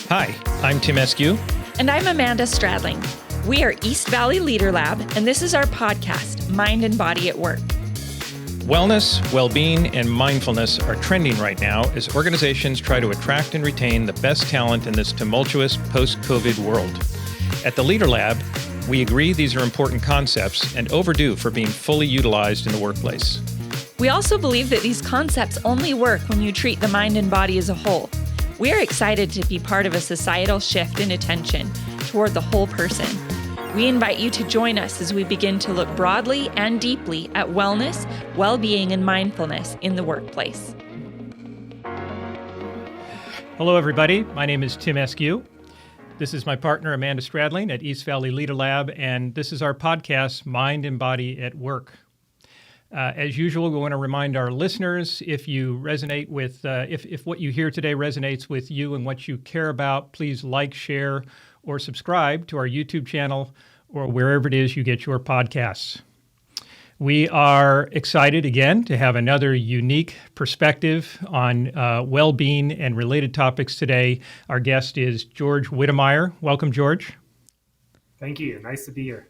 Hi, I'm Tim Eskew. And I'm Amanda Stradling. We are East Valley Leader Lab, and this is our podcast, Mind and Body at Work. Wellness, well-being, and mindfulness are trending right now as organizations try to attract and retain the best talent in this tumultuous post-COVID world. At the Leader Lab, we agree these are important concepts and overdue for being fully utilized in the workplace. We also believe that these concepts only work when you treat the mind and body as a whole. We are excited to be part of a societal shift in attention toward the whole person. We invite you to join us as we begin to look broadly and deeply at wellness, well-being, and mindfulness in the workplace. Hello, everybody. My name is Tim Eskew. This is my partner, Amanda Stradling at East Valley Leader Lab, and this is our podcast, Mind and Body at Work. As usual, we want to remind our listeners, if you resonate with, if what you hear today resonates with you and what you care about, please like, share, or subscribe to our YouTube channel or wherever it is you get your podcasts. We are excited again to have another unique perspective on well-being and related topics today. Our guest is George Wittemyer. Welcome, George. Thank you. Nice to be here.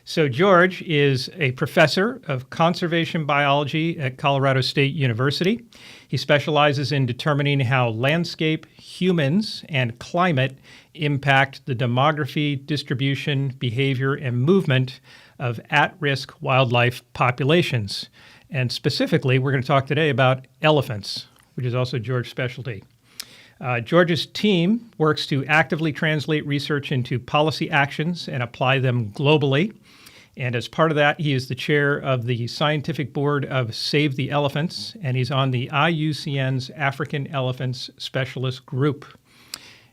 So George is a professor of conservation biology at Colorado State University. He specializes in determining how landscape, humans, and climate impact the demography, distribution, behavior, and movement of at-risk wildlife populations. And specifically, we're going to talk today about elephants, which is also George's specialty. George's team works to actively translate research into policy actions and apply them globally. And as part of that, he is the chair of the scientific board of Save the Elephants, and he's on the IUCN's African Elephants Specialist Group.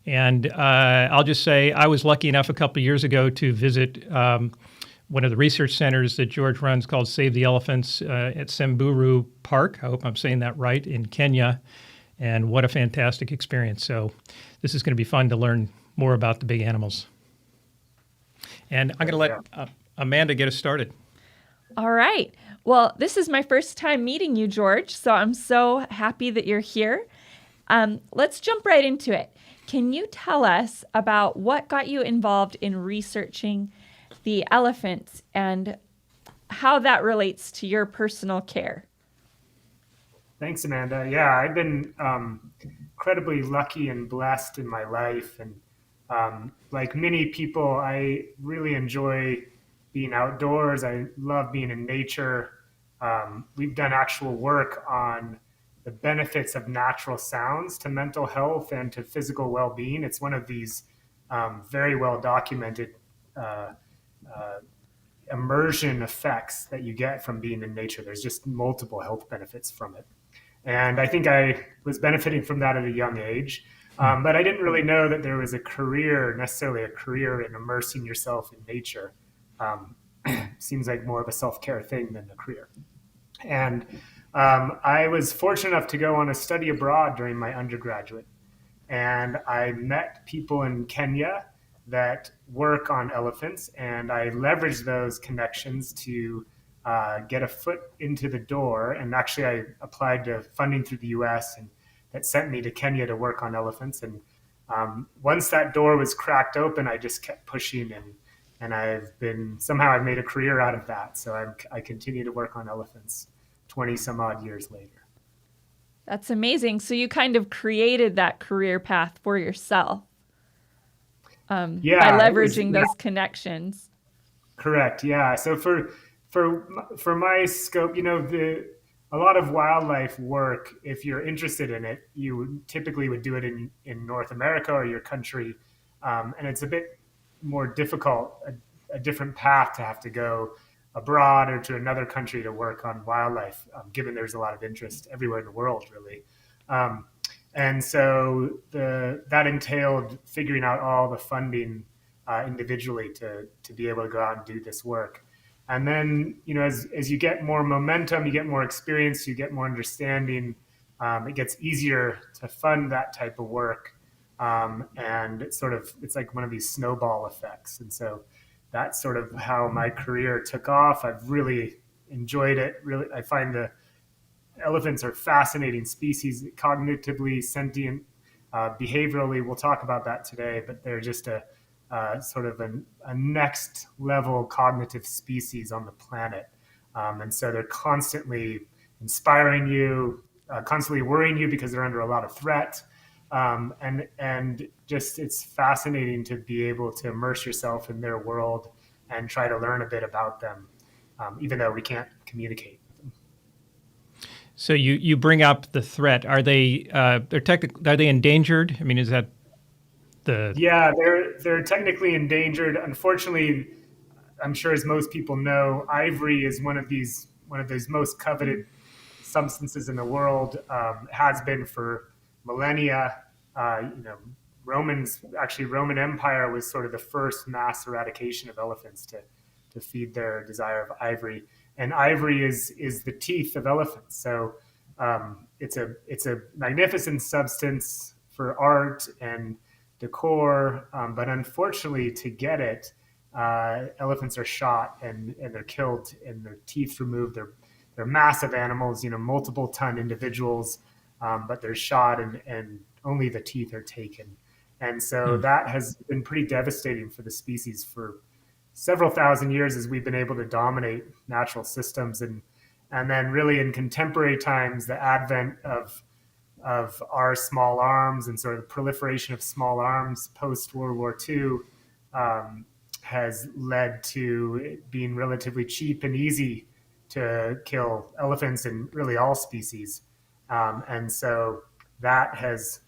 And I'll just say I was lucky enough a couple of years ago to visit one of the research centers that George runs called Save the Elephants at Samburu Park. I hope I'm saying that right, in Kenya. And what a fantastic experience. So this is going to be fun to learn more about the big animals. And I'm going to let Amanda get us started. All right. Well, this is my first time meeting you, George, so I'm so happy that you're here. Let's jump right into it. Can you tell us about what got you involved in researching the elephants and how that relates to your personal care? Thanks, Amanda. Yeah, I've been incredibly lucky and blessed in my life. And like many people, I really enjoy being outdoors. I love being in nature. We've done actual work on the benefits of natural sounds to mental health and to physical well-being. It's one of these very well documented immersion effects that you get from being in nature. There's just multiple health benefits from it. And I think I was benefiting from that at a young age. But I didn't really know that there was necessarily a career in immersing yourself in nature. Seems like more of a self-care thing than a career. And I was fortunate enough to go on a study abroad during my undergraduate. And I met people in Kenya that work on elephants. And I leveraged those connections to get a foot into the door. And actually, I applied to funding through the US, and that sent me to Kenya to work on elephants. And once that door was cracked open, I just kept pushing, and I've made a career out of that. So I continue to work on elephants 20 some odd years later. That's amazing. So you kind of created that career path for yourself by leveraging those connections. Correct. Yeah. So for my scope, a lot of wildlife work, if you're interested in it, you typically would do it in North America or your country. And it's a bit more difficult, a different path to have to go abroad or to another country to work on wildlife, given there's a lot of interest everywhere in the world, really. And so that entailed figuring out all the funding individually to be able to go out and do this work. And then, as you get more momentum, you get more experience, you get more understanding, it gets easier to fund that type of work. And it's like one of these snowball effects. And so that's sort of how my career took off. I've really enjoyed it. I find the elephants are fascinating species, cognitively sentient, Behaviorally, we'll talk about that today, but they're just a sort of a next level cognitive species on the planet. And so they're constantly inspiring you, constantly worrying you because they're under a lot of threat. And just it's fascinating to be able to immerse yourself in their world and try to learn a bit about them, even though we can't communicate with them. So you bring up the threat. Are they are they endangered? I mean, is that the Yeah, they're technically endangered. Unfortunately, I'm sure as most people know, ivory is one of those most coveted substances in the world. Has been for millennia. You know, Roman Empire was sort of the first mass eradication of elephants to feed their desire of ivory. And ivory is the teeth of elephants. So it's a magnificent substance for art and decor, but unfortunately, to get it, elephants are shot and they're killed and their teeth removed. They're massive animals, you know, multiple ton individuals, but they're shot and only the teeth are taken. And so that has been pretty devastating for the species for several thousand years as we've been able to dominate natural systems. And then really in contemporary times, the advent of our small arms and sort of the proliferation of small arms post World War II has led to it being relatively cheap and easy to kill elephants and really all species. And so that has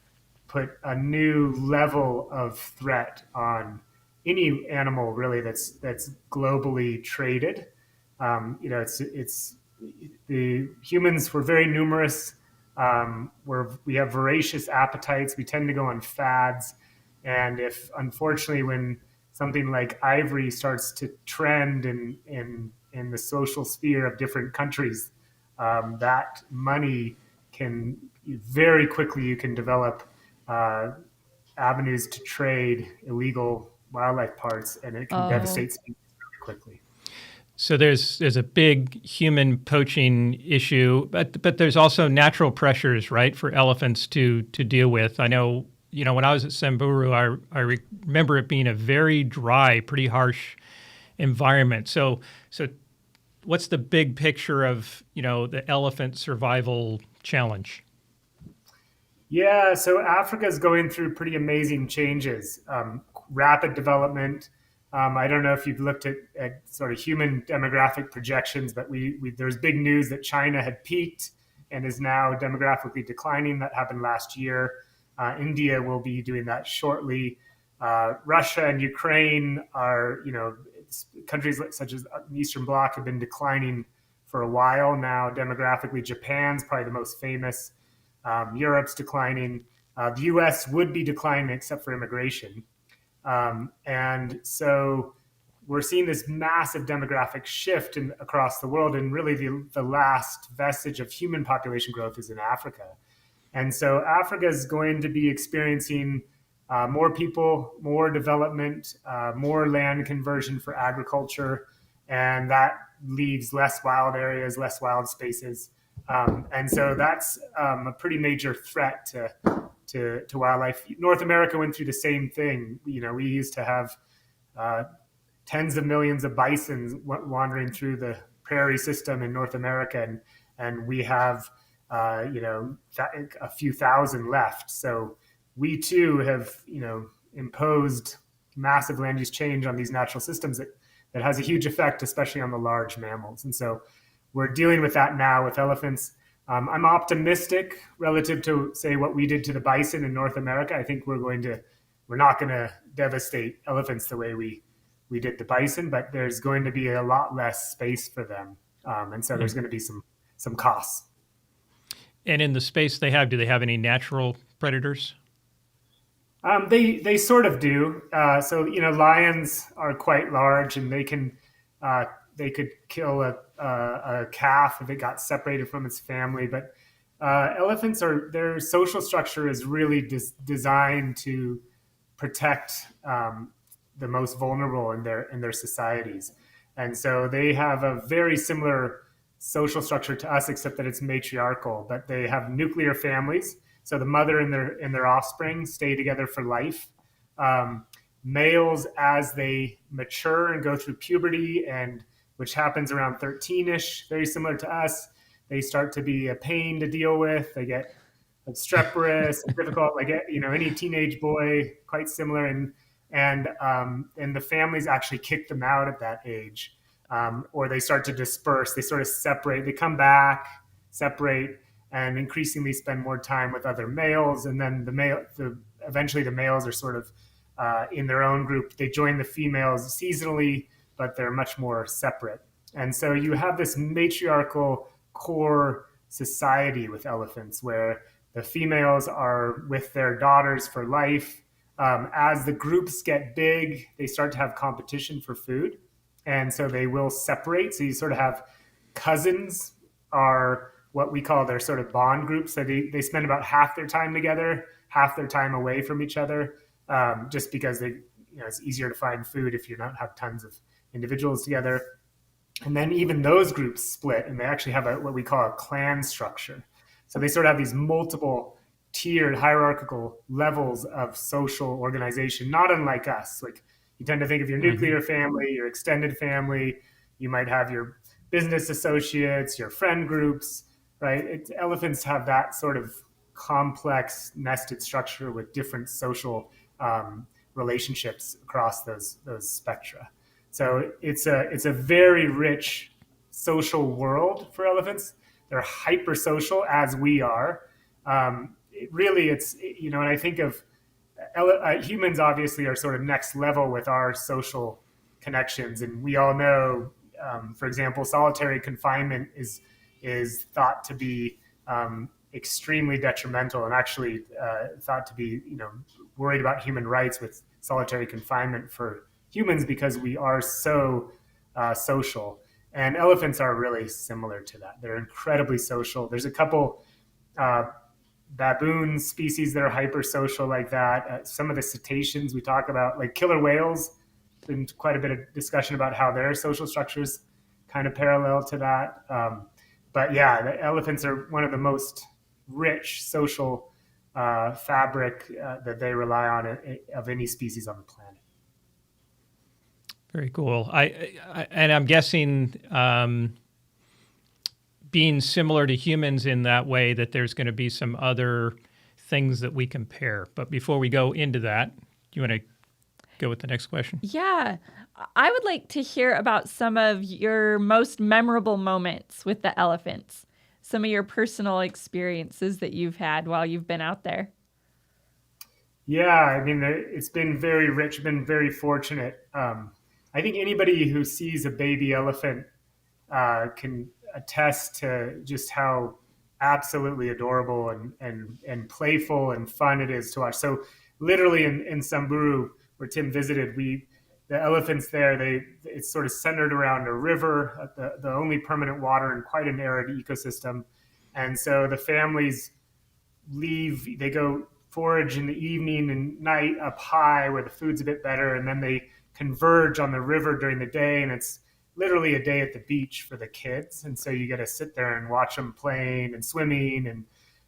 put a new level of threat on any animal really that's globally traded. You know, it's the humans were very numerous. We have voracious appetites. We tend to go on fads, and if unfortunately when something like ivory starts to trend in the social sphere of different countries, that money can very quickly you can develop avenues to trade illegal wildlife parts, and it can devastate species really quickly. So there's a big human poaching issue, but there's also natural pressures, right, for elephants to deal with. I know, you know, when I was at Samburu, I remember it being a very dry, pretty harsh environment. So what's the big picture of, you know, the elephant survival challenge? Yeah, so Africa is going through pretty amazing changes, rapid development. I don't know if you've looked at sort of human demographic projections, but there's big news that China had peaked and is now demographically declining. That happened last year. India will be doing that shortly. Russia and Ukraine are, you know, countries such as the Eastern Bloc have been declining for a while now. Demographically, Japan's probably the most famous. Europe's declining. The U.S. would be declining except for immigration. And so we're seeing this massive demographic shift across the world, and really the last vestige of human population growth is in Africa. And so Africa is going to be experiencing more people, more development, more land conversion for agriculture, and that leaves less wild areas, less wild spaces. And so that's a pretty major threat to wildlife. North America went through the same thing. You know, we used to have tens of millions of bisons wandering through the prairie system in North America, and we have you know, a few thousand left. So we too have, you know, imposed massive land use change on these natural systems that has a huge effect, especially on the large mammals. And so we're dealing with that now with elephants. I'm optimistic relative to, say, what we did to the bison in North America. I think we're not going to devastate elephants the way we did the bison, but there's going to be a lot less space for them. And so there's going to be some costs. And in the space they have, do they have any natural predators? They sort of do. So, you know, lions are quite large, and they could kill a calf if it got separated from its family. But elephants their social structure is really designed to protect the most vulnerable in their societies, and so they have a very similar social structure to us, except that it's matriarchal. But they have nuclear families. So the mother and their offspring stay together for life. Um, Males, as they mature and go through puberty, and which happens around 13ish, very similar to us, they start to be a pain to deal with. They get obstreperous, difficult, like any teenage boy, quite similar, and the families actually kick them out at that age, or they start to disperse. They sort of separate. They come back, separate, and increasingly spend more time with other males. And then eventually the males are sort of in their own group. They join the females seasonally, but they're much more separate. And so you have this matriarchal core society with elephants where the females are with their daughters for life. As the groups get big, they start to have competition for food. And so they will separate. So you sort of have cousins are what we call their sort of bond groups. So they spend about half their time together, half their time away from each other, just because it's easier to find food if you don't have tons of individuals together. And then even those groups split, and they actually have what we call a clan structure. So they sort of have these multiple tiered hierarchical levels of social organization, not unlike us. Like you tend to think of your nuclear family, your extended family, you might have your business associates, your friend groups, right? Elephants have that sort of complex nested structure with different social relationships across those spectra. So it's a very rich social world for elephants. They're hyper social as we are. And I think of humans obviously are sort of next level with our social connections. And we all know, for example, solitary confinement is thought to be extremely detrimental, and actually thought to be, worried about human rights with solitary confinement for humans because we are so social. And elephants are really similar to that. They're incredibly social. There's a couple baboon species that are hypersocial like that. Some of the cetaceans we talk about, like killer whales, been quite a bit of discussion about how their social structures kind of parallel to that. But yeah, the elephants are one of the most rich social fabric that they rely on of any species on the planet. Very cool. And I'm guessing being similar to humans in that way that there's going to be some other things that we compare. But before we go into that, do you want to go with the next question? Yeah. I would like to hear about some of your most memorable moments with the elephants, some of your personal experiences that you've had while you've been out there. Yeah, I mean, it's been very rich, been very fortunate. I think anybody who sees a baby elephant can attest to just how absolutely adorable and playful and fun it is to watch. So literally in Samburu, where Tim visited, the elephants there, it's sort of centered around a river, the only permanent water in quite an arid ecosystem. And so the families leave, they go forage in the evening and night up high where the food's a bit better, and then they converge on the river during the day, and it's literally a day at the beach for the kids. And so you get to sit there and watch them playing and swimming and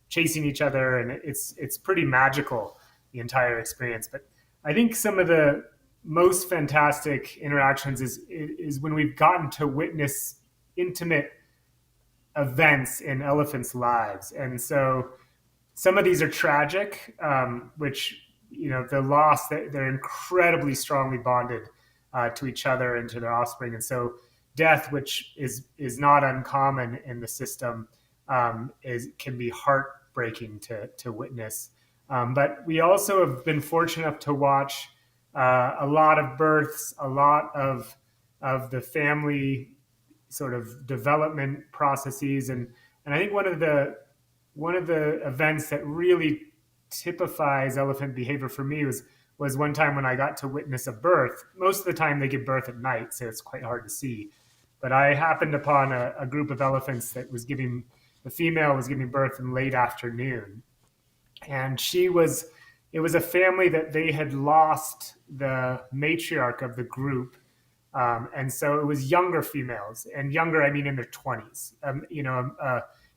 chasing each other, and it's pretty magical, the entire experience. But I think some of the most fantastic interactions is when we've gotten to witness intimate events in elephants' lives. And so some of these are tragic, which, the loss, they're incredibly strongly bonded to each other and to their offspring. And so death, which is not uncommon in the system, can be heartbreaking to witness. But we also have been fortunate enough to watch a lot of births, a lot of the family sort of development processes. And I think one of the events that really typifies elephant behavior for me was one time when I got to witness a birth. Most of the time they give birth at night, so it's quite hard to see. But I happened upon a group of elephants that the female was giving birth in late afternoon. And it was a family that they had lost the matriarch of the group. And so it was younger females, and younger, I mean in their 20s.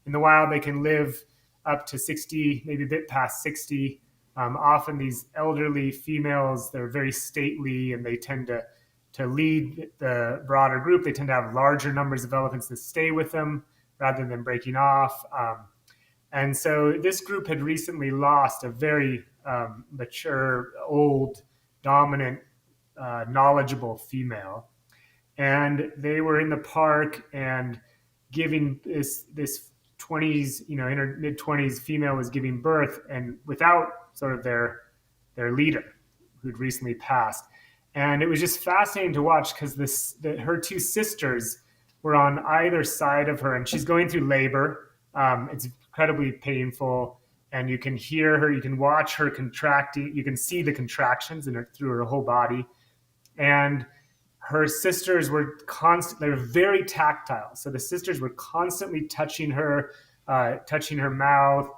In the wild, they can live up to 60, maybe a bit past 60. Often these elderly females, they're very stately and they tend to lead the broader group. They tend to have larger numbers of elephants that stay with them rather than breaking off. And so this group had recently lost a very mature, old, dominant, knowledgeable female. And they were in the park and giving this 20s, mid 20s female was giving birth, and without sort of their leader who'd recently passed. And it was just fascinating to watch because her two sisters were on either side of her, and she's going through labor. It's incredibly painful, and you can hear her, you can watch her contracting, you can see the contractions through her whole body. And her sisters were they were very tactile. So the sisters were constantly touching her mouth,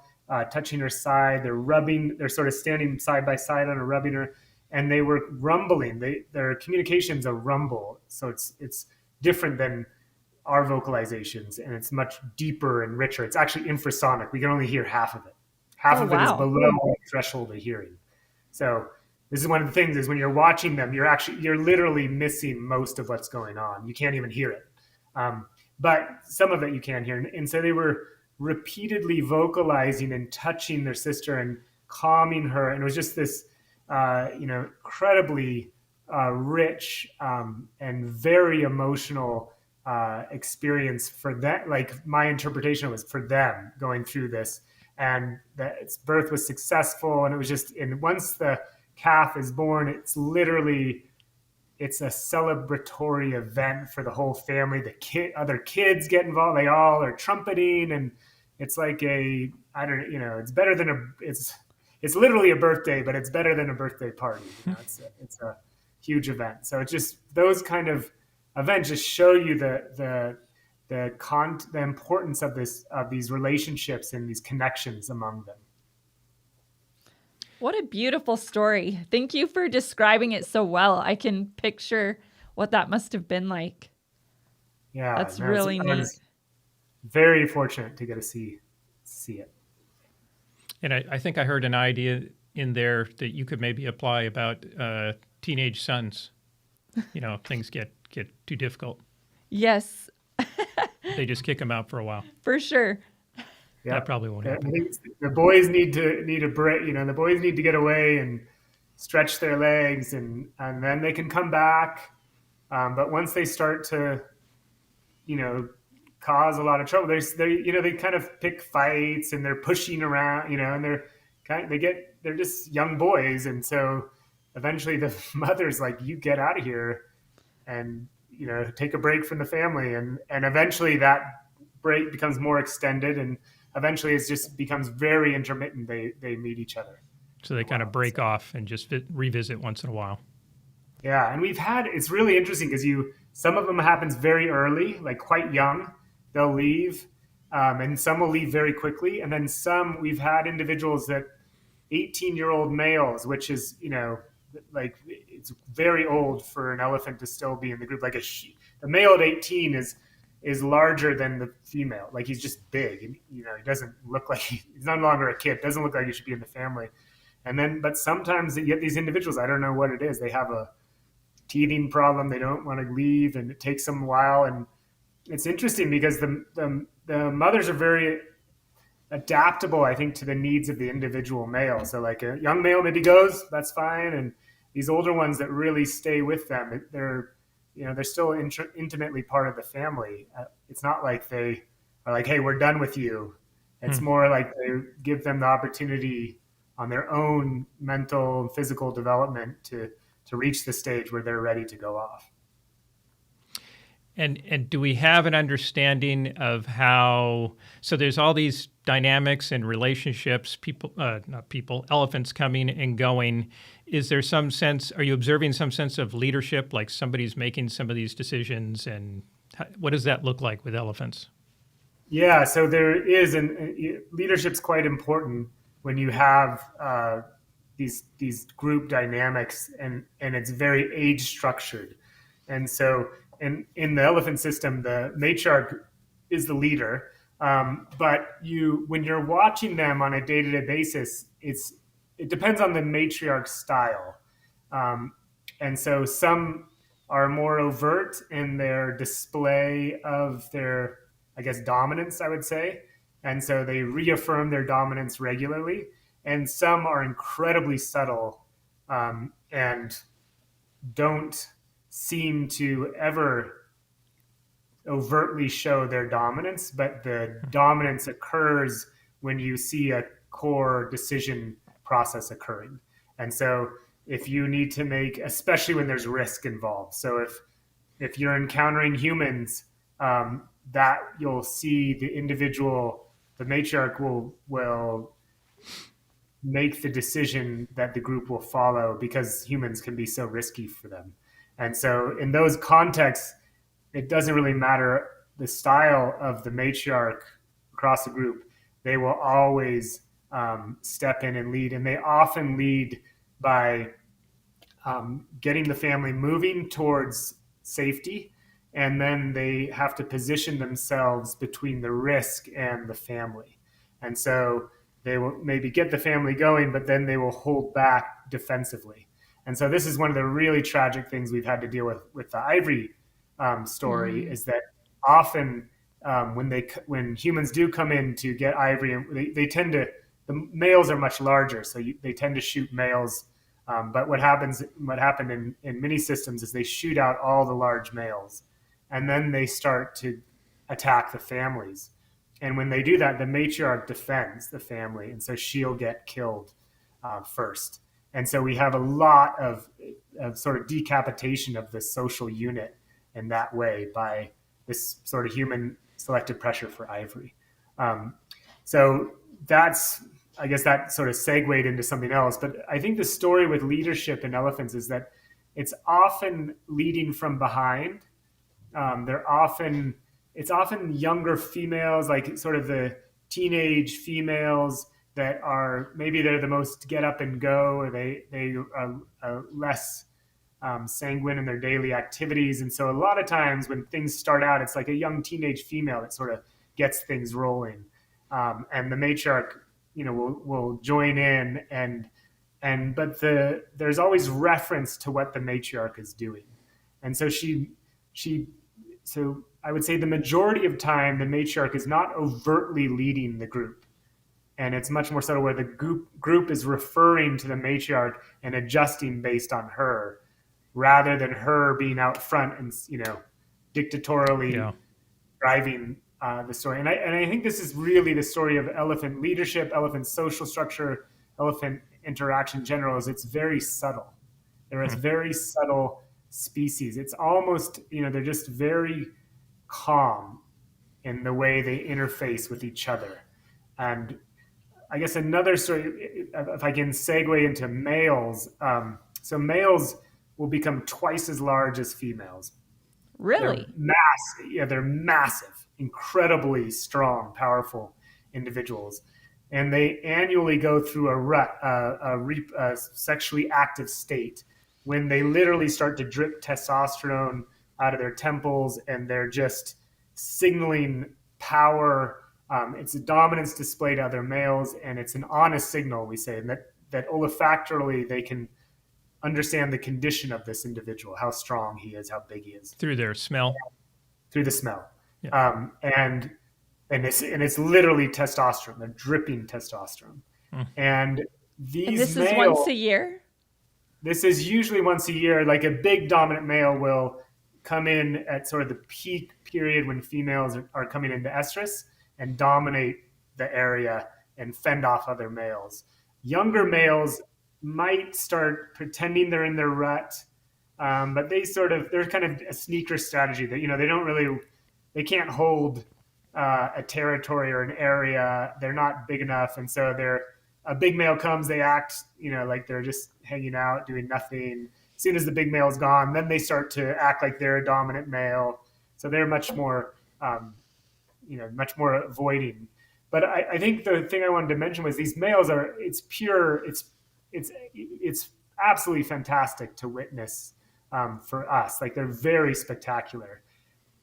touching her side. They're sort of standing side by side on her, rubbing her, and they were rumbling. Their communication's a rumble. So it's different than our vocalizations, and it's much deeper and richer. It's actually infrasonic. We can only hear half of it. Half of it is below the threshold of hearing. So this is one of the things is when you're watching them, you're literally missing most of what's going on. You can't even hear it. But some of it you can hear. And so they were repeatedly vocalizing and touching their sister and calming her. And it was just this, incredibly rich and very emotional experience for them. Like my interpretation was for them going through this, and that its birth was successful. And it was just, and once the calf is born, it's a celebratory event for the whole family. Other kids get involved. They all are trumpeting, and it's like it's better than it's literally a birthday, but it's better than a birthday party. It's a huge event. So it's just those kind of events just show you the importance of these relationships and these connections among them. What a beautiful story. Thank you for describing it so well. I can picture what that must have been like. Yeah, that's really neat. I was very fortunate to get to see it. And I think I heard an idea in there that you could maybe apply about teenage sons. Things get too difficult. Yes. They just kick them out for a while. For sure. Yeah. That probably won't happen. I think the boys need a break. The boys need to get away and stretch their legs, and then they can come back. But once they start to, cause a lot of trouble, they kind of pick fights and they're pushing around, and they're just young boys, and so eventually the mother's like, "You get out of here," and take a break from the family, and eventually that break becomes more extended, and eventually it just becomes very intermittent. They meet each other. So they kind of break off and just revisit once in a while. Yeah, and it's really interesting because some of them happens very early, like quite young. They'll leave, and some will leave very quickly. And then some, we've had individuals that 18-year-old males, which is, like it's very old for an elephant to still be in the group. Like the male at 18 is larger than the female. Like he's just big, and he doesn't look like he's no longer a kid. Doesn't look like he should be in the family. But sometimes you get these individuals, I don't know what it is. They have a teething problem. They don't want to leave, and it takes them a while. And it's interesting because the mothers are very adaptable, I think, to the needs of the individual male. So like a young male maybe goes, that's fine. And these older ones that really stay with them, they're still intimately part of the family. It's not like they are like, "Hey, we're done with you." It's more like they give them the opportunity on their own mental and physical development to reach the stage where they're ready to go off. And do we have an understanding of how? So there's all these dynamics and relationships. Elephants coming and going. Is there some sense? Are you observing some sense of leadership, like somebody's making some of these decisions? And what does that look like with elephants? Yeah, so there is, and leadership's quite important when you have these group dynamics, and it's very age structured. And so in the elephant system, the matriarch is the leader, But when you're watching them on a day-to-day basis, it depends on the matriarch style. Um, and so some are more overt in their display of their, I guess, dominance, I would say. And so they reaffirm their dominance regularly. And some are incredibly subtle, and don't seem to ever overtly show their dominance, but the dominance occurs when you see a core decision process occurring. And so if you need to make, especially when there's risk involved, so if you're encountering humans, that you'll see the matriarch will make the decision that the group will follow because humans can be so risky for them. And so in those contexts, it doesn't really matter the style of the matriarch across the group. They will always step in and lead, and they often lead by getting the family moving towards safety, and then they have to position themselves between the risk and the family. And so they will maybe get the family going, but then they will hold back defensively. And so this is one of the really tragic things we've had to deal with the ivory story, is that often when humans do come in to get ivory, they tend to, the males are much larger, so they tend to shoot males. But what happened in many systems is they shoot out all the large males, and then they start to attack the families. And when they do that, the matriarch defends the family, and so she'll get killed first. And so we have a lot of sort of decapitation of the social unit in that way by this sort of human selective pressure for ivory. So I guess that sort of segued into something else. But I think the story with leadership in elephants is that it's often leading from behind. It's often younger females, like sort of the teenage females that are, maybe they're the most get up and go, or they are less sanguine in their daily activities. And so a lot of times when things start out, it's like a young teenage female that sort of gets things rolling. And the matriarch, will join in, but there's always reference to what the matriarch is doing. And so so I would say the majority of time, the matriarch is not overtly leading the group. And it's much more subtle, where the group is referring to the matriarch and adjusting based on her, rather than her being out front and, dictatorially driving the story. And I think this is really the story of elephant leadership, elephant social structure, elephant interaction in general, is it's very subtle. They're a very subtle species. It's almost, they're just very calm in the way they interface with each other. And I guess another story, if I can segue into males, so males will become twice as large as females. Really? They're massive, incredibly strong, powerful individuals. And they annually go through a sexually active state when they literally start to drip testosterone out of their temples, and they're just signaling power. It's a dominance display to other males, and it's an honest signal, we say, and that olfactorily they can understand the condition of this individual, how strong he is, how big he is. Through their smell? Through the smell. Yeah. And it's literally testosterone. They're dripping testosterone. And this is once a year? This is usually once a year. Like a big dominant male will come in at sort of the peak period when females are coming into estrus and dominate the area and fend off other males. Younger males might start pretending they're in their rut, but they're kind of a sneaker strategy that, they can't hold a territory or an area. They're not big enough. And so a big male comes, they act, like they're just hanging out, doing nothing. As soon as the big male's gone, then they start to act like they're a dominant male. So they're much more, much more avoiding. But I think the thing I wanted to mention was these males it's pure, it's absolutely fantastic to witness for us. Like, they're very spectacular.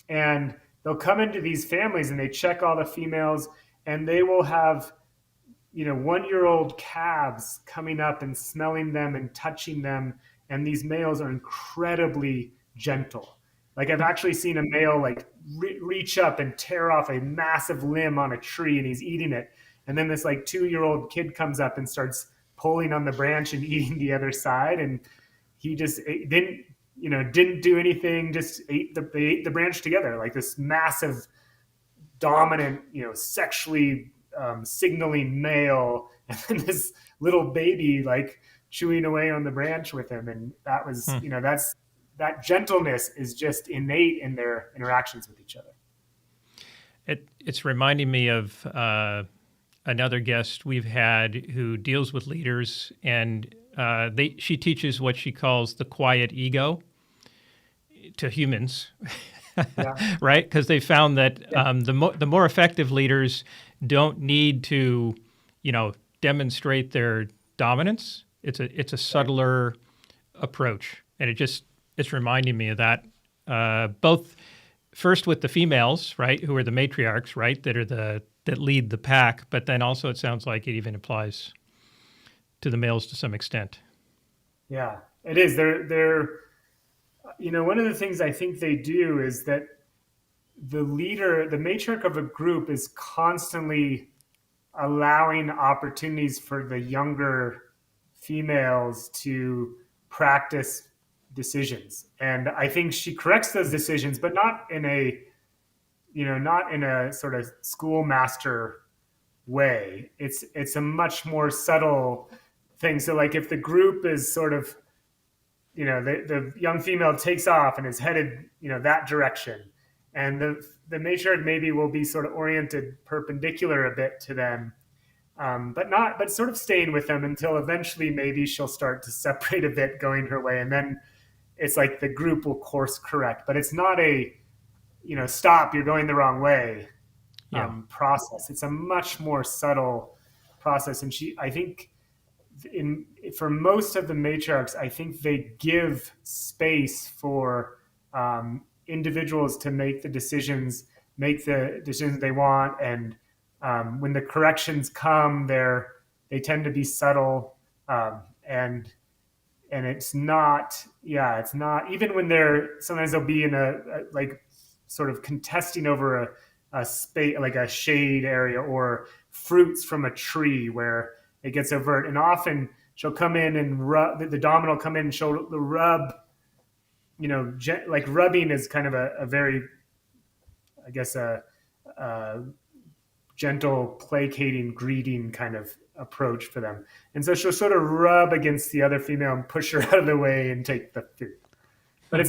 And they'll come into these families and they check all the females, and they will have 1-year-old calves coming up and smelling them and touching them, and these males are incredibly gentle. Like I've actually seen a male like reach up and tear off a massive limb on a tree, and he's eating it, and then this like 2-year-old kid comes up and starts pulling on the branch and eating the other side, and he just didn't do anything, just they ate the branch together, like this massive dominant, sexually signaling male, and then this little baby like chewing away on the branch with him. And that was, that gentleness is just innate in their interactions with each other. It's reminding me of another guest we've had who deals with leaders, and she teaches what she calls the quiet ego to humans. Yeah. Right? Because they found that the more effective leaders don't need to, demonstrate their dominance. It's a subtler approach, and it's reminding me of that. Both first with the females, right, who are the matriarchs, right, that lead the pack, but then also it sounds like it even applies to the males to some extent. Yeah, it is. They're one of the things I think they do is that the leader, the matriarch of a group, is constantly allowing opportunities for the younger females to practice decisions. And I think she corrects those decisions, but not in a sort of schoolmaster way. It's a much more subtle thing. So like if the group is sort of, the young female takes off and is headed, that direction, and the matriarch maybe will be sort of oriented perpendicular a bit to them, but sort of staying with them until eventually maybe she'll start to separate a bit going her way. And then it's like the group will course correct, but it's not a, stop, you're going the wrong way process. It's a much more subtle process. And I think for most of the matriarchs, I think they give space for individuals to make the decisions they want. And when the corrections come, they tend to be subtle, and it's not even when sometimes they'll be in a like sort of contesting over a space, like a shade area or fruits from a tree where it gets overt. And often she'll come in and the dominant will come in and she'll rub, like rubbing is kind of a very, I guess, a gentle, placating, greeting kind of approach for them. And so she'll sort of rub against the other female and push her out of the way and take the food. But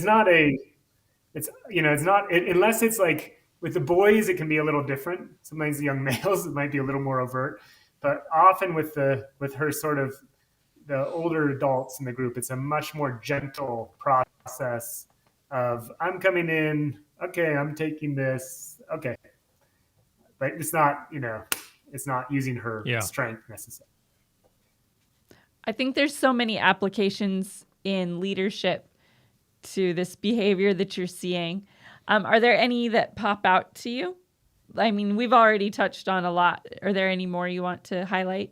unless it's like with the boys, it can be a little different. Sometimes the young males, it might be a little more overt. But often with her sort of the older adults in the group, it's a much more gentle process of, I'm coming in, okay, I'm taking this, okay. But it's not using her strength necessarily. I think there's so many applications in leadership to this behavior that you're seeing. Are there any that pop out to you? I mean, we've already touched on a lot. Are there any more you want to highlight?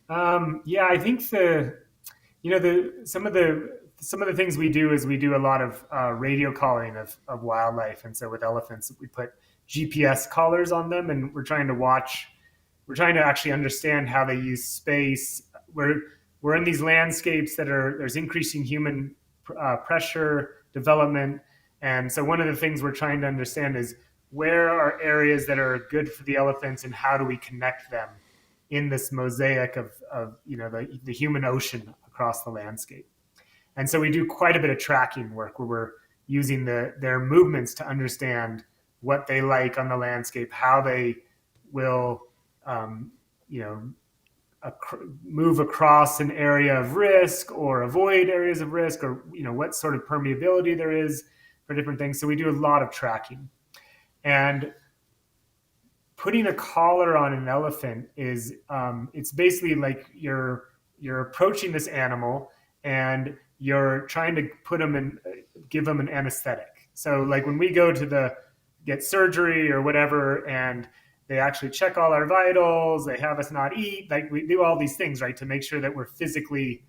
I think some of the things we do is we do a lot of radio calling of wildlife. And so with elephants, we put GPS collars on them, and we're trying to actually understand how they use space. We're in these landscapes there's increasing human pressure, development. And so one of the things we're trying to understand is where are areas that are good for the elephants, and how do we connect them in this mosaic of the human ocean across the landscape. And so we do quite a bit of tracking work where we're using their movements to understand what they like on the landscape, how they will move across an area of risk or avoid areas of risk, or what sort of permeability there is for different things. So we do a lot of tracking. And putting a collar on an elephant is it's basically like you're approaching this animal and you're trying to give them an anesthetic. So like when we go to the get surgery or whatever, and they actually check all our vitals. They have us not eat. Like we do all these things, right, to make sure that we're physically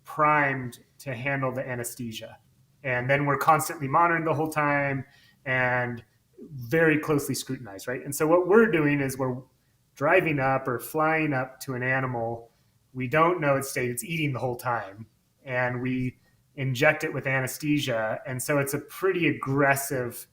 primed to handle the anesthesia. And then we're constantly monitored the whole time and very closely scrutinized, right? And so what we're doing is we're driving up or flying up to an animal. We don't know its state. It's eating the whole time. And we inject it with anesthesia. And so it's a pretty aggressive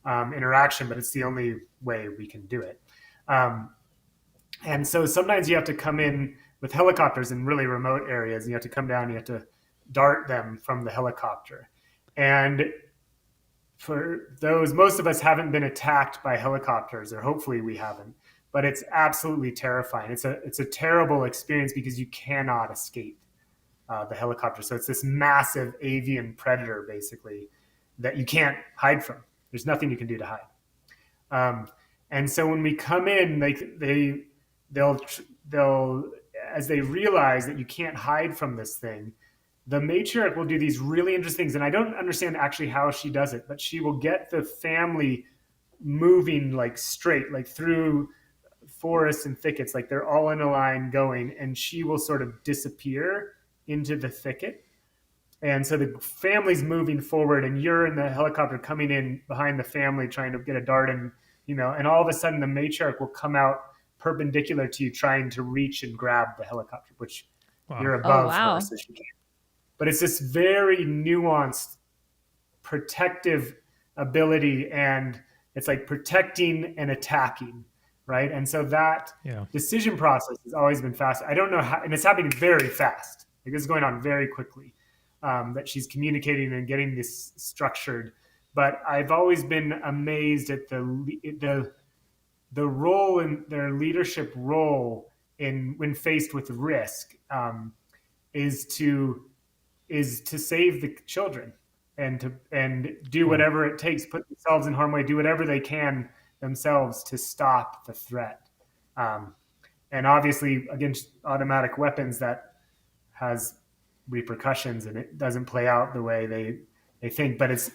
interaction, but it's the only way we can do it. And so sometimes you have to come in with helicopters in really remote areas, and you have to come down and you have to dart them from the helicopter. And for those, most of us haven't been attacked by helicopters, or hopefully we haven't, but it's absolutely terrifying. It's a terrible experience because you cannot escape the helicopter. So it's this massive avian predator, basically, that you can't hide from. There's nothing you can do to hide. And so when we come in, they'll as they realize that you can't hide from this thing, the matriarch will do these really interesting things. And I don't understand actually how she does it, but she will get the family moving like straight, like through forests and thickets, like they're all in a line going, and she will sort of disappear into the thicket. And so the family's moving forward, and you're in the helicopter coming in behind the family trying to get a dart, and and all of a sudden the matriarch will come out perpendicular to you, trying to reach and grab the helicopter, which you're above her, so she can't. But it's this very nuanced, protective ability, and it's like protecting and attacking, right? And so that decision process has always been fast. I don't know how, and it's happening very fast. Like it's going on very quickly. That she's communicating and getting this structured. But I've always been amazed at the role in their leadership role in when faced with risk is to save the children and do whatever it takes, put themselves in harm's way, do whatever they can themselves to stop the threat. And obviously against automatic weapons, that has repercussions and it doesn't play out the way they think. But it's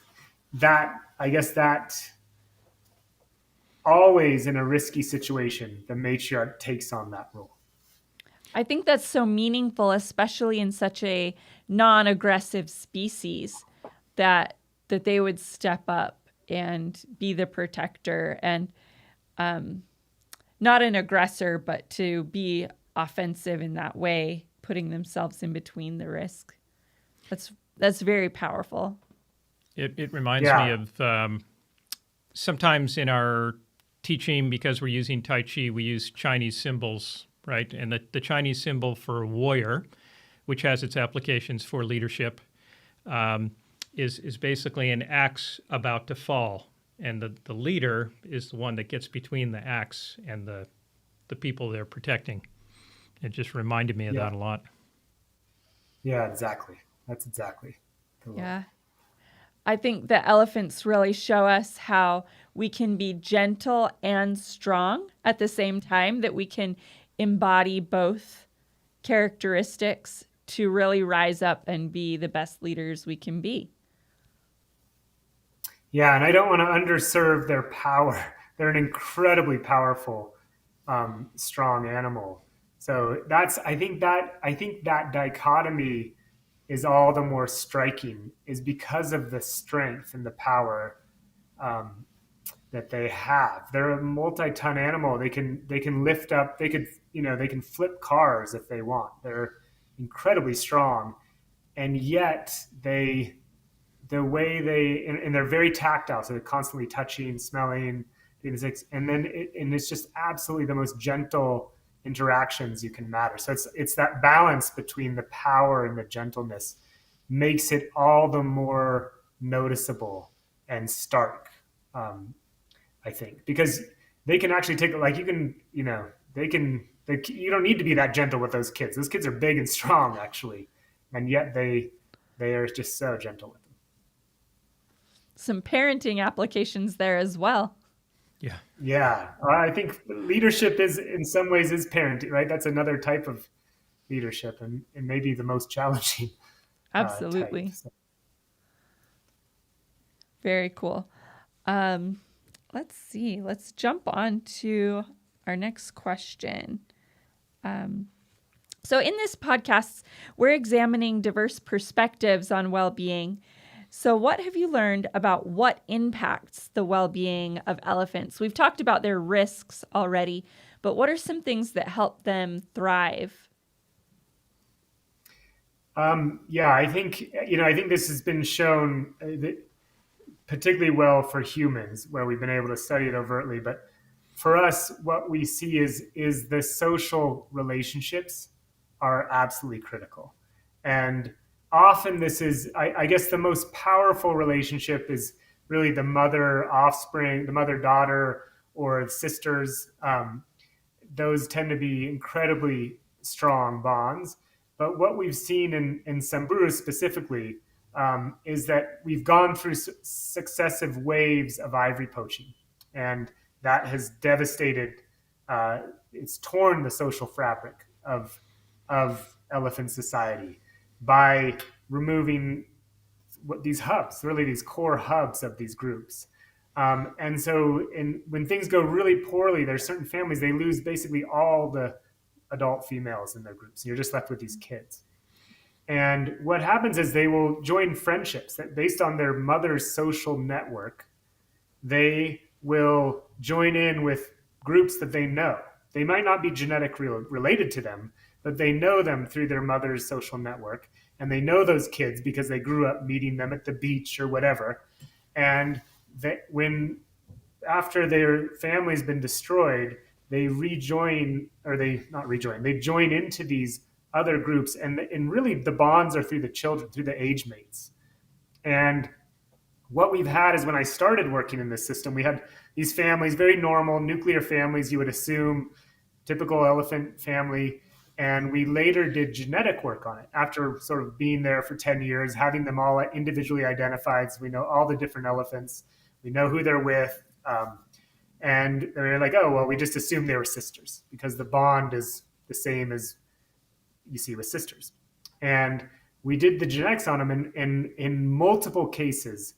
that, I guess, that always in a risky situation, the matriarch takes on that role. I think that's so meaningful, especially in such a non-aggressive species, that they would step up and be the protector and not an aggressor, but to be offensive in that way, putting themselves in between the risk. That's very powerful. It reminds me of sometimes in our teaching, because we're using Tai Chi, we use Chinese symbols, right? And the Chinese symbol for warrior, which has its applications for leadership, is basically an axe about to fall. And the leader is the one that gets between the axe and the people they're protecting. It just reminded me of that a lot. Yeah, exactly. That's exactly. Yeah. I think the elephants really show us how we can be gentle and strong at the same time, that we can embody both characteristics to really rise up and be the best leaders we can be. Yeah, and I don't want to underserve their power. They're an incredibly powerful, strong animal. So I think that dichotomy is all the more striking, is because of the strength and the power that they have. They're a multi-ton animal. They can lift up. They can flip cars if they want. They're incredibly strong, and yet the way and they're very tactile. So they're constantly touching, smelling, doing this, and then it's just absolutely the most gentle interactions you can matter. So it's that balance between the power and the gentleness makes it all the more noticeable and stark, I think, because they can actually take, like, you can, you don't need to be that gentle with those kids. Those kids are big and strong, actually, and yet they are just so gentle with them. Some parenting applications there as well. Yeah. I think leadership is, in some ways, is parenting, right? That's another type of leadership, and maybe the most challenging. Absolutely. Type, so. Very cool. Let's see. Let's jump on to our next question. So in this podcast, we're examining diverse perspectives on well-being. So what have you learned about what impacts the well-being of elephants? We've talked about their risks already, but what are some things that help them thrive? I think this has been shown particularly well for humans, where we've been able to study it overtly. But for us, what we see is the social relationships are absolutely critical, and often this is, I guess, the most powerful relationship is really the mother offspring, the mother daughter, or sisters. Those tend to be incredibly strong bonds. But what we've seen in Samburu specifically is that we've gone through successive waves of ivory poaching, and that has devastated. It's torn the social fabric of elephant society by removing these hubs, really these core hubs of these groups. And so when things go really poorly, there's certain families, they lose basically all the adult females in their groups. And you're just left with these kids. And what happens is they will join friendships that based on their mother's social network, they will join in with groups that they know. They might not be genetically related to them, but they know them through their mother's social network. And they know those kids because they grew up meeting them at the beach or whatever. And after their family's been destroyed, they rejoin, or they not rejoin, they join into these other groups. And really the bonds are through the children, through the age mates. And what we've had is when I started working in this system, we had these families, very normal nuclear families, you would assume, typical elephant family. And we later did genetic work on it after sort of being there for 10 years, having them all individually identified. So we know all the different elephants, we know who they're with. And they're like, oh, well, we just assumed they were sisters because the bond is the same as you see with sisters. And we did the genetics on them, and in multiple cases,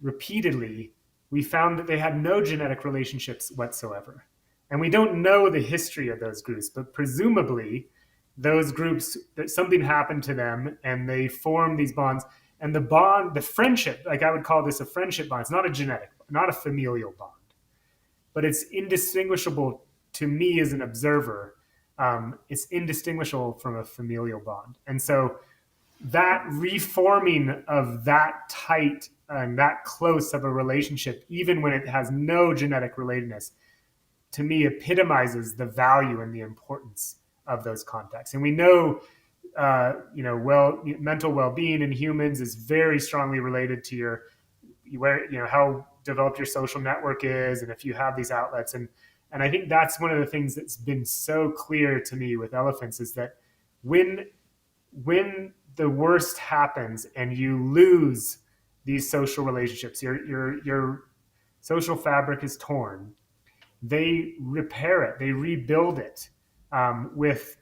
repeatedly, we found that they had no genetic relationships whatsoever. And we don't know the history of those groups, but presumably those groups, that something happened to them and they formed these bonds. And the bond, the friendship, like I would call this a friendship bond. It's not a genetic, not a familial bond, but it's indistinguishable to me as an observer. It's indistinguishable from a familial bond. And so that reforming of that tight and that close of a relationship, even when it has no genetic relatedness, to me epitomizes the value and the importance of those contacts. And we know, mental well-being in humans is very strongly related to how developed your social network is, and if you have these outlets. And I think that's one of the things that's been so clear to me with elephants is that when the worst happens and you lose these social relationships, your social fabric is torn, they repair it, they rebuild it with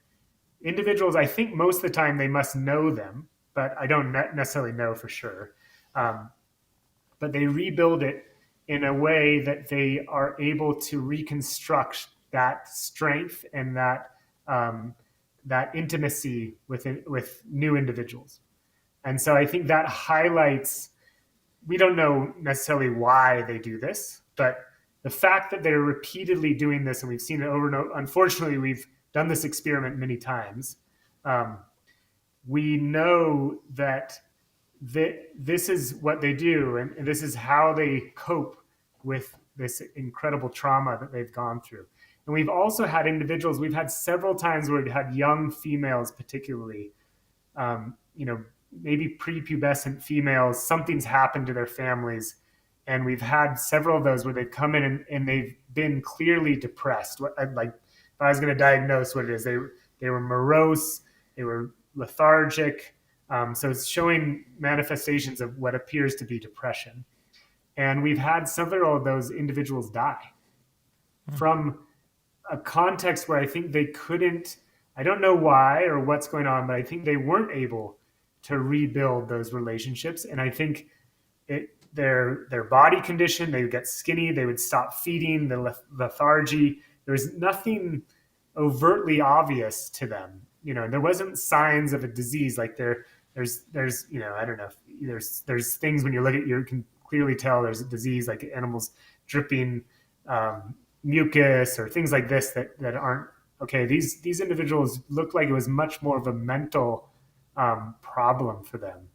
individuals. I think most of the time they must know them, but I don't necessarily know for sure. But they rebuild it in a way that they are able to reconstruct that strength and that intimacy with new individuals. And so I think that highlights, we don't know necessarily why they do this, but the fact that they're repeatedly doing this, and we've seen it over and over, unfortunately, we've done this experiment many times. We know that this is what they do, and this is how they cope with this incredible trauma that they've gone through. And we've also had individuals, we've had several times where we've had young females, particularly, maybe prepubescent females, something's happened to their families. And we've had several of those where they've come in and they've been clearly depressed. Like, if I was going to diagnose what it is, they were morose, they were lethargic. So it's showing manifestations of what appears to be depression. And we've had several of those individuals die from a context where I think they couldn't, I don't know why or what's going on, but I think they weren't able to rebuild those relationships. And I think their body condition, they would get skinny, they would stop feeding, the lethargy. There was nothing overtly obvious to them. There wasn't signs of a disease like there's I don't know, there's things when you look at, you can clearly tell there's a disease, like animals dripping mucus or things like this that aren't okay. These individuals looked like it was much more of a mental problem for them,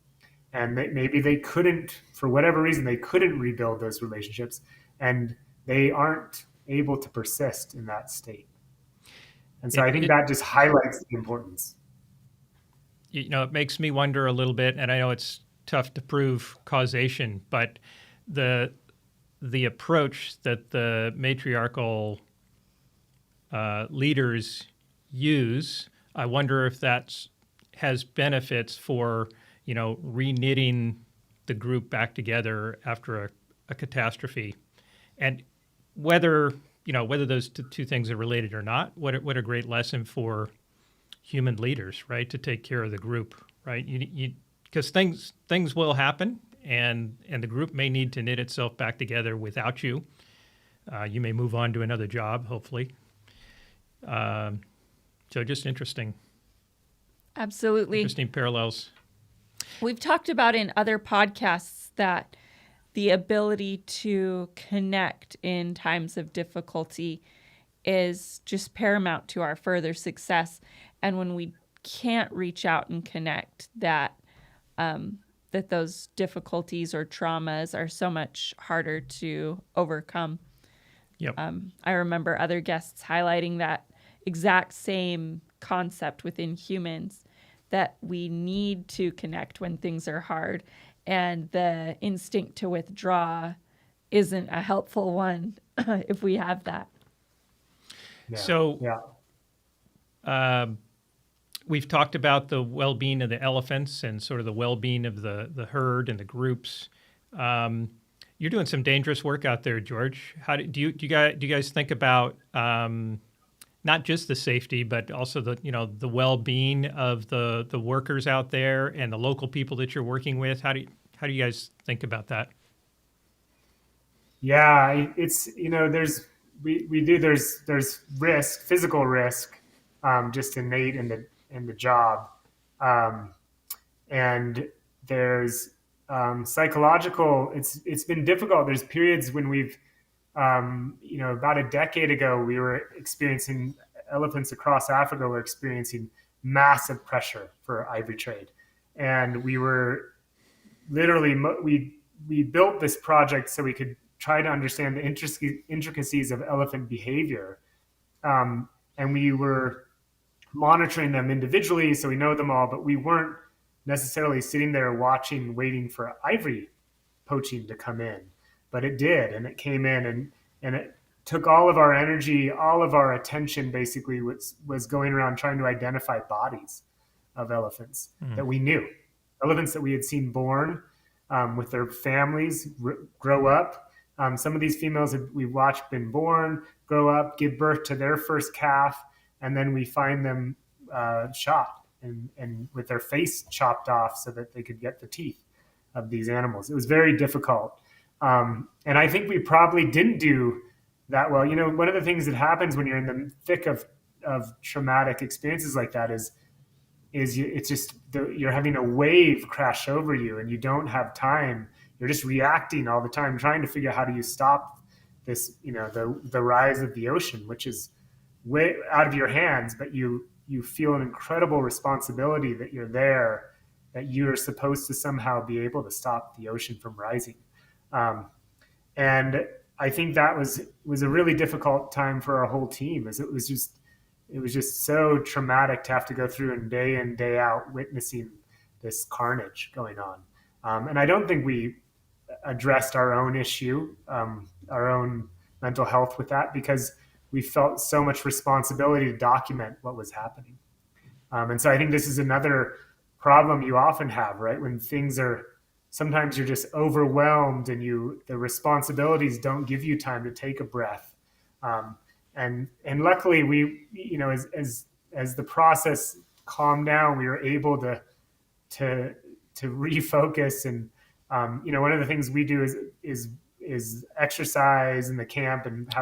and maybe they couldn't, for whatever reason, they couldn't rebuild those relationships, and they aren't able to persist in that state. And so I think that just highlights the importance. It makes me wonder a little bit, and I know it's tough to prove causation, but the approach that the matriarchal leaders use, I wonder if that has benefits for, reknitting the group back together after a catastrophe, and whether those two things are related or not. What a great lesson for human leaders, right? To take care of the group, right? Because things will happen, and the group may need to knit itself back together without you. You may move on to another job, hopefully. So just interesting. Absolutely. Interesting parallels. We've talked about in other podcasts that the ability to connect in times of difficulty is just paramount to our further success. And when we can't reach out and connect, that those difficulties or traumas are so much harder to overcome. Yep. I remember other guests highlighting that exact same concept within humans, that we need to connect when things are hard, and the instinct to withdraw isn't a helpful one if we have that. Yeah. So we've talked about the well-being of the elephants and sort of the well-being of the herd and the groups. You're doing some dangerous work out there, George. How do you guys think about not just the safety, but also the well-being of the workers out there and the local people that you're working with? How do you guys think about that? Yeah, it's there's risk, physical risk, just innate in the job, and there's psychological. It's been difficult. There's periods when we've about a decade ago, we were experiencing, elephants across Africa were experiencing massive pressure for ivory trade. And we were literally, we built this project so we could try to understand the intricacies of elephant behavior. And we were monitoring them individually, so we know them all, but we weren't necessarily sitting there watching, waiting for ivory poaching to come in. But it did, and it came in, and it took all of our energy, all of our attention basically was going around trying to identify bodies of elephants that we knew. Elephants that we had seen born with their families, grow up. Some of these females that we watched been born, grow up, give birth to their first calf, and then we find them shot and with their face chopped off so that they could get the teeth of these animals. It was very difficult. And I think we probably didn't do that well. One of the things that happens when you're in the thick of traumatic experiences like that is it's just you're having a wave crash over you, and you don't have time. You're just reacting all the time, trying to figure out how do you stop this, the rise of the ocean, which is way out of your hands, but you feel an incredible responsibility that you're there, that you're supposed to somehow be able to stop the ocean from rising. And I think that was a really difficult time for our whole team, as it was just so traumatic to have to go through and day out witnessing this carnage going on. And I don't think we addressed our own issue, our own mental health with that, because we felt so much responsibility to document what was happening. And so I think this is another problem you often have, right? When things are, sometimes you're just overwhelmed and the responsibilities don't give you time to take a breath. And luckily we, as the process calmed down, we were able to refocus and One of the things we do is exercise in the camp and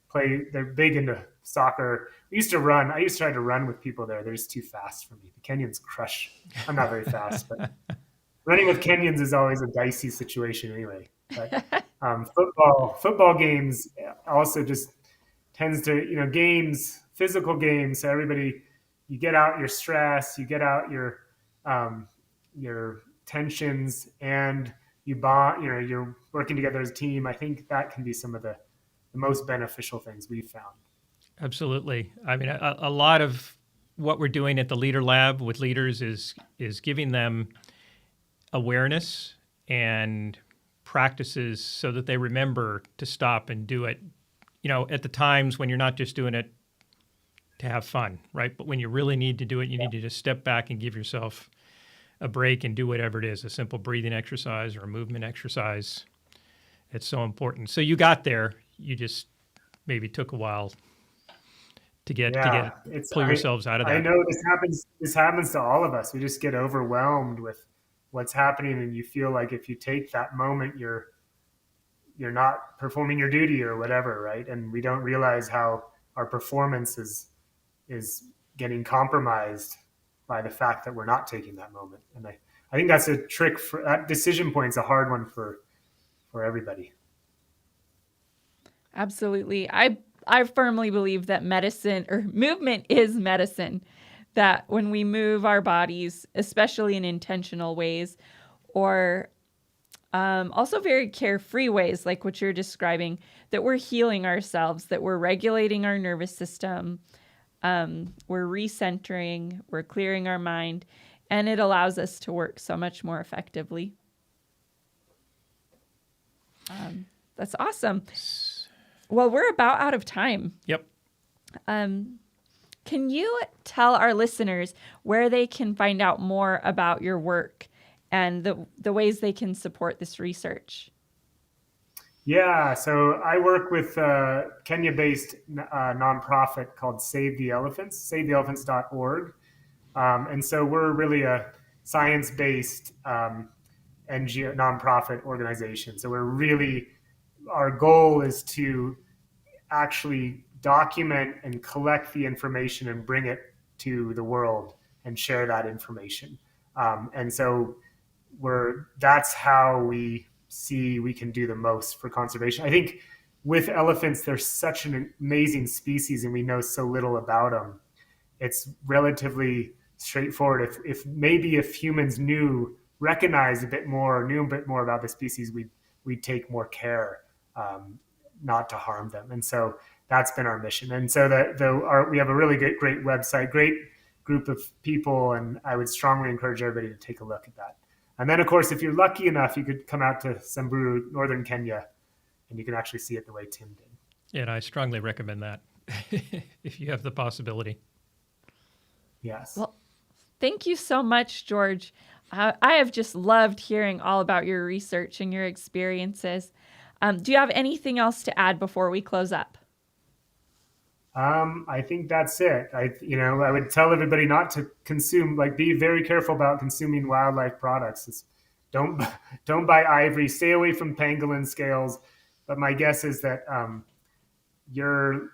play. They're big into soccer. We used to run. I used to try to run with people there. They're just too fast for me. The Kenyans crush. I'm not very fast, but running with Kenyans is always a dicey situation anyway. But football games also just tends to, games, physical games. So everybody, you get out your stress, you get out your tensions, and you bond. You're working together as a team. I think that can be some of the most beneficial things we've found. Absolutely. I mean, a lot of what we're doing at the Leader Lab with leaders is giving them awareness and practices so that they remember to stop and do it, at the times when you're not just doing it to have fun, right? But when you really need to do it, you need to just step back and give yourself a break and do whatever it is, a simple breathing exercise or a movement exercise. It's so important. So you got there, you just maybe took a while to pull yourselves out of that. I know this happens to all of us. We just get overwhelmed with what's happening, and you feel like if you take that moment, you're not performing your duty or whatever, right? And we don't realize how our performance is getting compromised by the fact that we're not taking that moment. And I think that's a trick. For that decision point's a hard one for everybody. Absolutely. I firmly believe that medicine or movement is medicine, that when we move our bodies, especially in intentional ways, or also very carefree ways, like what you're describing, that we're healing ourselves, that we're regulating our nervous system, we're recentering, we're clearing our mind, and it allows us to work so much more effectively. That's awesome. Well, we're about out of time. Yep. Can you tell our listeners where they can find out more about your work and the ways they can support this research? Yeah, so I work with a Kenya-based nonprofit called Save the Elephants, savetheelephants.org. And so we're really a science-based NGO, nonprofit organization. So our goal is to actually document and collect the information and bring it to the world and share that information. And so that's how we see we can do the most for conservation. I think with elephants, they're such an amazing species and we know so little about them. It's relatively straightforward. If humans knew a bit more about the species, we'd take more care not to harm them. And so that's been our mission. And so we have a really great website, great group of people, and I would strongly encourage everybody to take a look at that. And then, of course, if you're lucky enough, you could come out to Samburu, northern Kenya, and you can actually see it the way Tim did. Yeah, and I strongly recommend that if you have the possibility. Yes. Well, thank you so much, George. I have just loved hearing all about your research and your experiences. Do you have anything else to add before we close up? I think that's it. I would tell everybody not to consume, be very careful about consuming wildlife products. Don't buy ivory, stay away from pangolin scales. But my guess is that your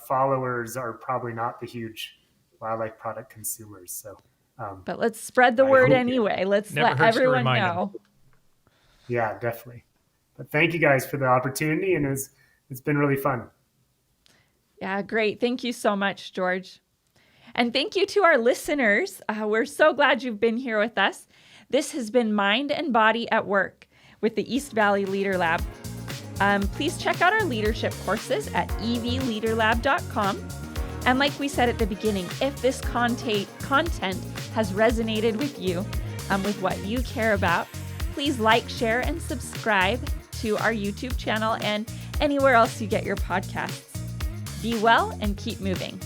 followers are probably not the huge wildlife product consumers. So, but let's spread the word anyway. Let's let everyone know. Yeah, definitely. But thank you guys for the opportunity, and it's been really fun. Yeah, great. Thank you so much, George. And thank you to our listeners. We're so glad you've been here with us. This has been Mind and Body at Work with the East Valley Leader Lab. Please check out our leadership courses at evleaderlab.com. And like we said at the beginning, if this content has resonated with you, with what you care about, please like, share, and subscribe to our YouTube channel and anywhere else you get your podcasts. Be well and keep moving.